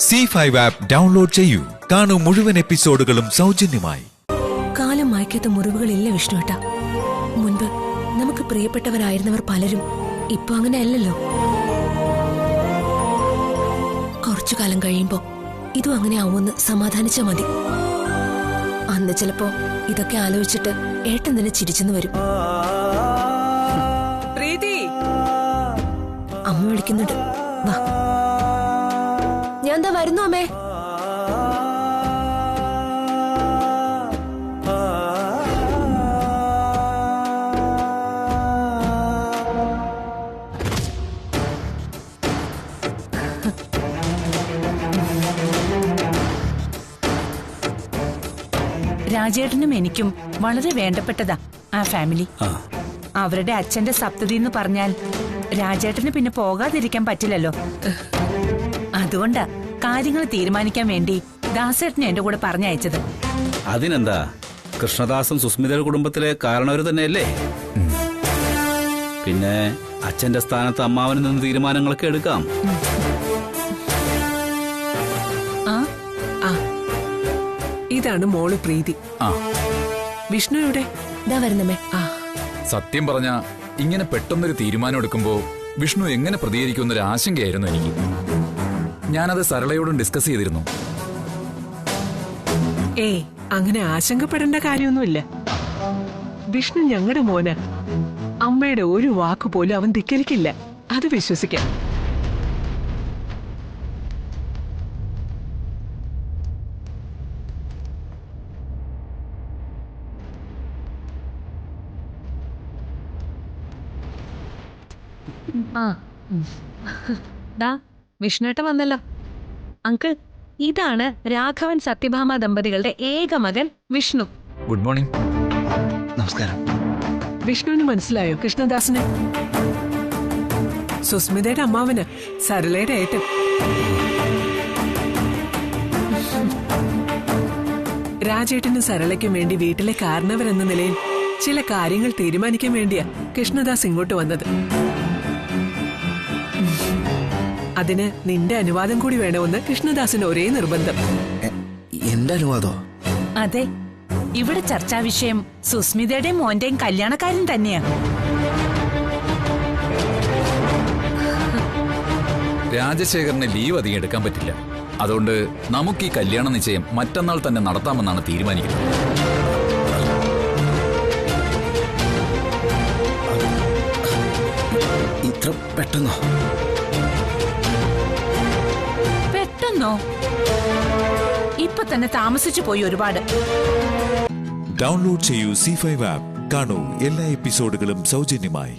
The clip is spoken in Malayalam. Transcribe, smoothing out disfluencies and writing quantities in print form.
C5 ആപ്പ് ഡൗൺലോഡ് ചെയ്യൂ. കാണൂ മുഴുവൻ എപ്പിസോഡുകളും സൗജന്യമായി. കാലം മായ്ക്കാത്ത മുറിവുകളില്ല വിഷ്ണുവേട്ട. മുൻപ് നമുക്ക് പ്രിയപ്പെട്ടവരായിരുന്നവർ പലരും ഇപ്പൊ അങ്ങനെയല്ലല്ലോ. കുറച്ചു കാലം കഴിയുമ്പോ ഇതും അങ്ങനെ ആവുമെന്ന് സമാധാനിച്ചാ മതി. അന്ന് ചിലപ്പോ ഇതൊക്കെ ആലോചിച്ചിട്ട് ഏട്ടൻ തന്നെ ചിരിച്ചെന്ന് വരും. അമ്മ വിളിക്കുന്നുണ്ട്, വാ. ഞാൻ എന്താ വരുന്നു അമ്മേ. രാജേട്ടനും എനിക്കും വളരെ വേണ്ടപ്പെട്ടതാ ആ ഫാമിലി. അവരുടെ അച്ഛന്റെ സപ്തതി എന്ന് പറഞ്ഞാൽ രാജേട്ടന് പിന്നെ പോകാതിരിക്കാൻ പറ്റില്ലല്ലോ. അതുകൊണ്ടാ കാര്യങ്ങൾ തീരുമാനിക്കാൻ വേണ്ടി ദാസേട്ടനെ എന്റെ കൂടെ പറഞ്ഞയച്ചത്. അതിനെന്താ, കൃഷ്ണദാസും സുസ്മിതയുടെ കുടുംബത്തിലെ കാരണവര് തന്നെയല്ലേ. പിന്നെ അച്ഛന്റെ സ്ഥാനത്ത് അമ്മാവനിൽ നിന്ന് തീരുമാനങ്ങളൊക്കെ എടുക്കാം. ഇതാണ് മോള് പ്രീതി. വിഷ്ണുവിടെ വരുന്നമ്മേ. സത്യം പറഞ്ഞ ഇങ്ങനെ പെട്ടെന്നൊരു തീരുമാനം എടുക്കുമ്പോ വിഷ്ണു എങ്ങനെ പ്രതികരിക്കുമെന്നൊരു ആശങ്കയായിരുന്നു എനിക്ക്. ഞാനത് സരളയോടും ഡിസ്കസ് ചെയ്തിരുന്നു. അങ്ങനെ ആശങ്കപ്പെടേണ്ട കാര്യമൊന്നുമില്ല. വിഷ്ണു ഞങ്ങളുടെ മോന്. അമ്മയുടെ ഒരു വാക്കുപോലും അവൻ ധിക്കരിക്കില്ല, അത് വിശ്വസിക്കാം. വിഷ്ണുവേട്ട വന്നല്ലോ. അങ്കിൾ, ഇതാണ് രാഘവൻ സത്യഭാമ ദമ്പതികളുടെ ഏക മകൻ വിഷ്ണു. Good morning. നമസ്കാരം. വിഷ്ണുവിന് മനസ്സിലായോ കൃഷ്ണദാസിന്? സുസ്മിതയുടെ അമ്മാവന്, സരളയുടെ ഏട്ടൻ. രാജേട്ടനും സരളയ്ക്കും വേണ്ടി വീട്ടിലെ കാരണവരെന്ന നിലയിൽ ചില കാര്യങ്ങൾ തീരുമാനിക്കാൻ വേണ്ടിയാ കൃഷ്ണദാസ് ഇങ്ങോട്ട് വന്നത്. അതിന് നിന്റെ അനുവാദം കൂടി വേണമെന്ന് കൃഷ്ണദാസിന് ഒരേ നിർബന്ധം. എന്റെ അനുവാദോ? അതെ, ഇവിടെ ചർച്ചാ വിഷയം സുസ്മിതയുടെയും മോന്റെയും കല്യാണക്കാരൻ തന്നെയാ. രാജശേഖരന് ലീവ് അധികം എടുക്കാൻ പറ്റില്ല. അതുകൊണ്ട് നമുക്ക് ഈ കല്യാണ നിശ്ചയം മറ്റന്നാൾ തന്നെ നടത്താമെന്നാണ് തീരുമാനിക്കുന്നത്. ഇത്ര പെട്ടെന്നോ? പെട്ടെന്നോ? ഇപ്പൊ തന്നെ താമസിച്ചു പോയി ഒരുപാട്. ഡൗൺലോഡ് ചെയ്യൂ C5 ആപ്പ്. കാണൂ എല്ലാ എപ്പിസോഡുകളും സൗജന്യമായി.